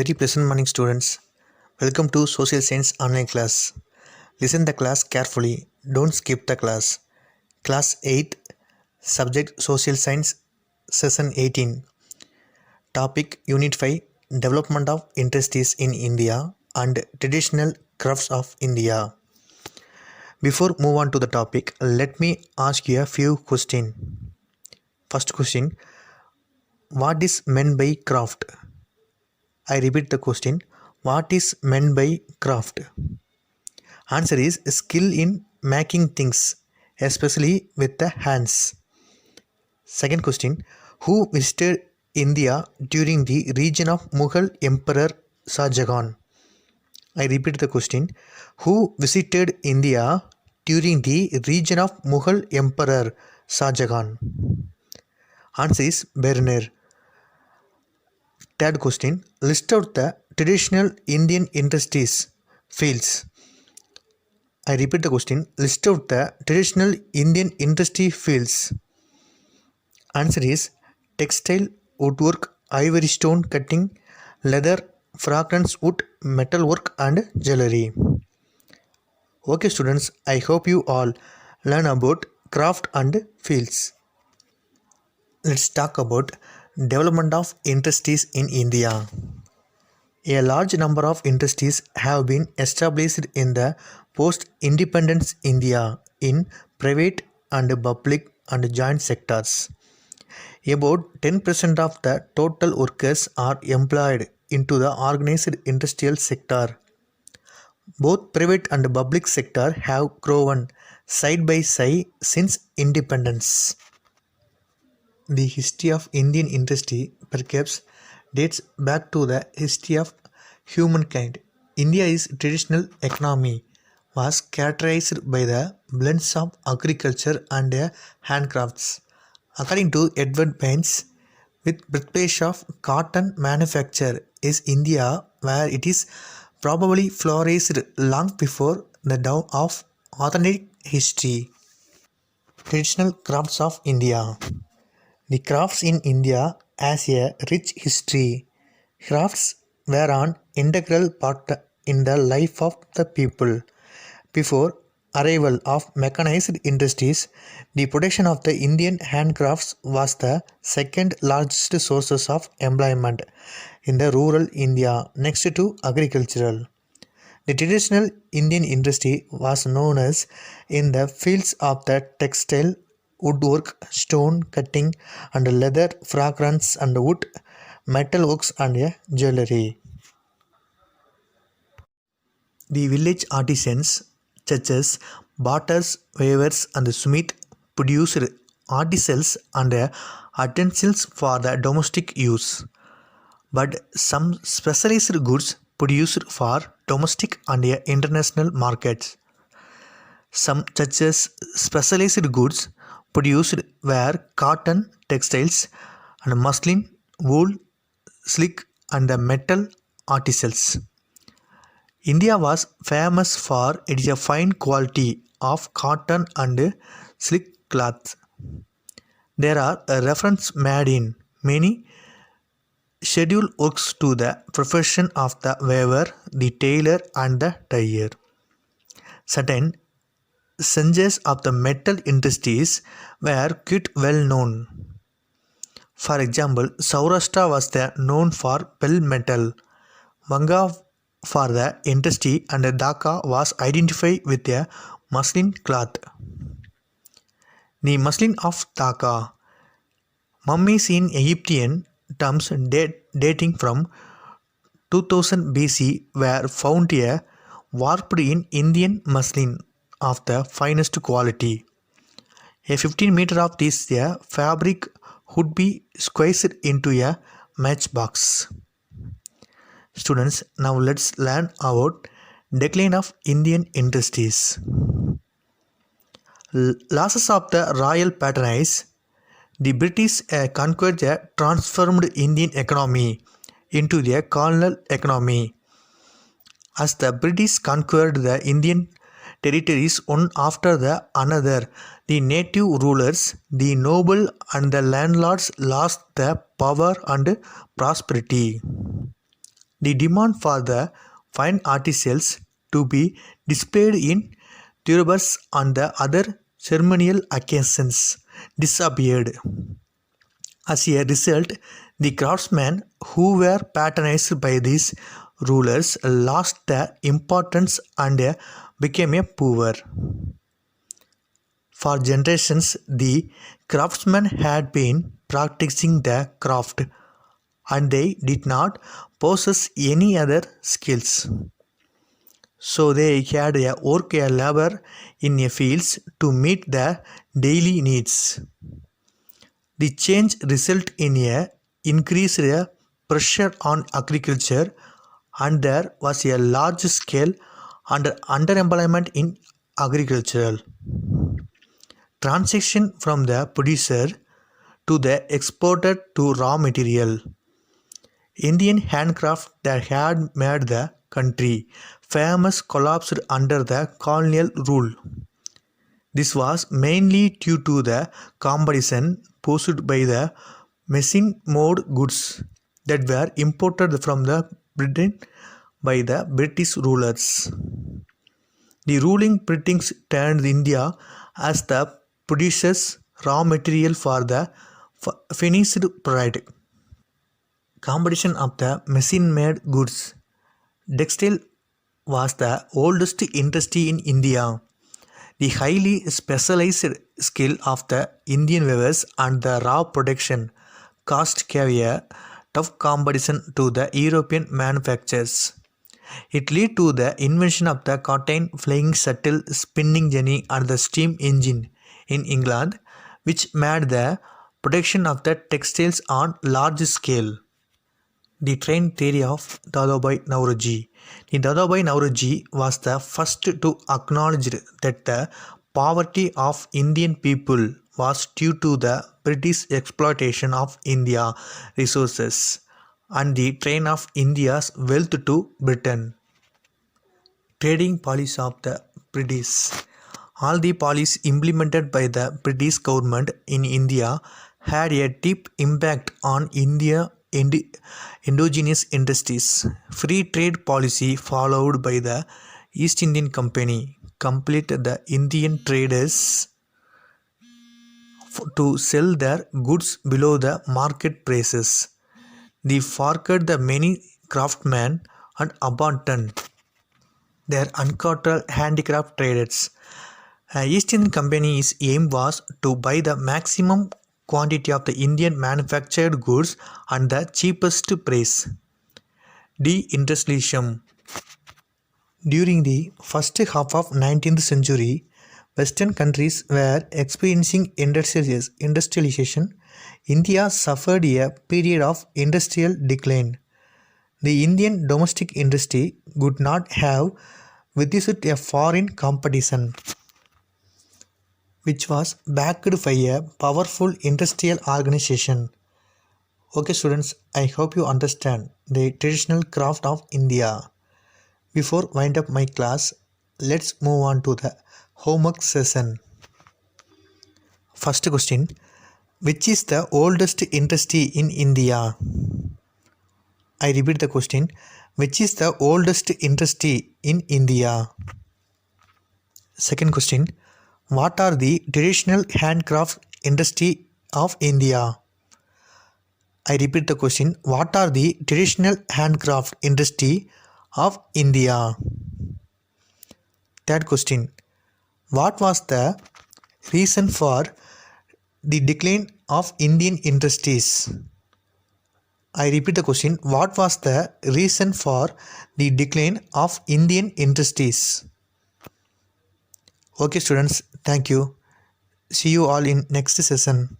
Very pleasant morning, students. Welcome to Social Science online class. Listen the class carefully. Don't skip the class. Class 8, Subject Social Science, Session 18. Topic Unit 5, Development of Industries in India and Traditional Crafts of India. Before move on to the topic, let me ask you a few questions. First question, what is meant by craft? I repeat the question, what is meant by craft? Answer is skill in making things, especially with the hands. Second question, who visited India during the reign of Mughal Emperor Shah Jahan? I repeat the question, who visited India during the reign of Mughal Emperor Shah Jahan? Answer is Berner. Third question, list out the traditional Indian industries fields. I repeat the question, list out the traditional Indian industry fields. Answer is textile, woodwork, ivory stone cutting, leather, fragrance wood, metalwork and jewelry. Okay students, I hope you all learn about craft and fields. Let's talk about development of industries in India. A large number of industries have been established in the post-independence India in private and public and joint sectors. About 10% of the total workers are employed into the organized industrial sector. Both private and public sector have grown side by side since independence. The history of Indian industry perhaps dates back to the history of humankind. India's traditional economy was characterized by the blends of agriculture and handcrafts. According to Edward Baines, with birthplace of cotton manufacture is India, where it is probably flourished long before the dawn of authentic history. Traditional crafts of India. The crafts in India has a rich history. Crafts were an integral part in the life of the people. Before arrival of mechanized industries, the production of the Indian handcrafts was the second largest source of employment in the rural India next to agricultural. The traditional Indian industry was known as in the fields of the textile, woodwork, stone cutting and leather, fragrance and wood, metalworks and jewelry. The village artisans such as batters, weavers and smith produced articles and utensils for the domestic use. But some specialized goods produced for domestic and international markets. Some such as specialized goods produced were cotton, textiles and muslin, wool, silk and the metal articles. India was famous for its fine quality of cotton and silk cloth. There are references made in many schedule works to the profession of the weaver, the tailor and the dyer. Certain centers of the metal industries were quite well known. For example, Saurashtra was known for bell metal, Vanga for the industry and Dhaka was identified with a muslin cloth. The muslin of Dhaka. Mummies in Egyptian terms dating from 2000 BC were found here warped in Indian muslin of the finest quality. A 15 meter of this fabric would be squeezed into a matchbox. Students, now let's learn about decline of Indian industries. Losses of the royal patronage. The British conquered the transformed Indian economy into the colonial economy. As the British conquered the Indian territories one after the another, the native rulers, the noble and the landlords lost their power and prosperity. The demand for the fine articles to be displayed in turbars and the other ceremonial occasions disappeared. As a result, the craftsmen who were patronized by these rulers lost their importance and became poor. For generations, the craftsmen had been practicing the craft and they did not possess any other skills. So they had a work a labor in a fields to meet their daily needs. The change resulted in a increased pressure on agriculture and there was a large scale underemployment in agricultural. Transition from the producer to the exporter to raw material. Indian handcraft that had made the country famous collapsed under the colonial rule. This was mainly due to the competition posed by the machine-made goods that were imported from the Britain by the British rulers. The ruling British turned India as the producer's raw material for the finished product. Competition of the machine-made goods. Textile was the oldest industry in India. The highly specialized skill of the Indian weavers and the raw production cost gave a tough competition to the European manufacturers. It led to the invention of the cotton flying shuttle spinning jenny and the steam engine in England, which made the production of the textiles on large scale. The train theory of Dadabhai Naoroji. The Dadabhai Naoroji was the first to acknowledge that the poverty of Indian people was due to the British exploitation of India resources and the train of India's wealth to Britain. Trading policy of the British. All the policies implemented by the British government in India had a deep impact on India endogenous industries. Free trade policy followed by the East Indian Company compelled the Indian traders to sell their goods below the market prices. They forced the many craftsmen and abandoned their uncultured handicraft traders. East Indian Company's aim was to buy the maximum quantity of the Indian manufactured goods at the cheapest price. Deindustrialization. During the first half of 19th century, Western countries were experiencing industrialization. India suffered a period of industrial decline. The Indian domestic industry could not have withstood a foreign competition, which was backed by a powerful industrial organization. Okay students, I hope you understand the traditional craft of India. Before wind up my class, let's move on to the homework session. First question, which is the oldest industry in India? I repeat the question, which is the oldest industry in India? Second question, what are the traditional handcraft industry of India? I repeat the question, what are the traditional handcraft industry of India? Third question, what was the reason for the decline of Indian industries? I repeat the question, what was the reason for the decline of Indian industries? Okay students, thank you. See you all in next session.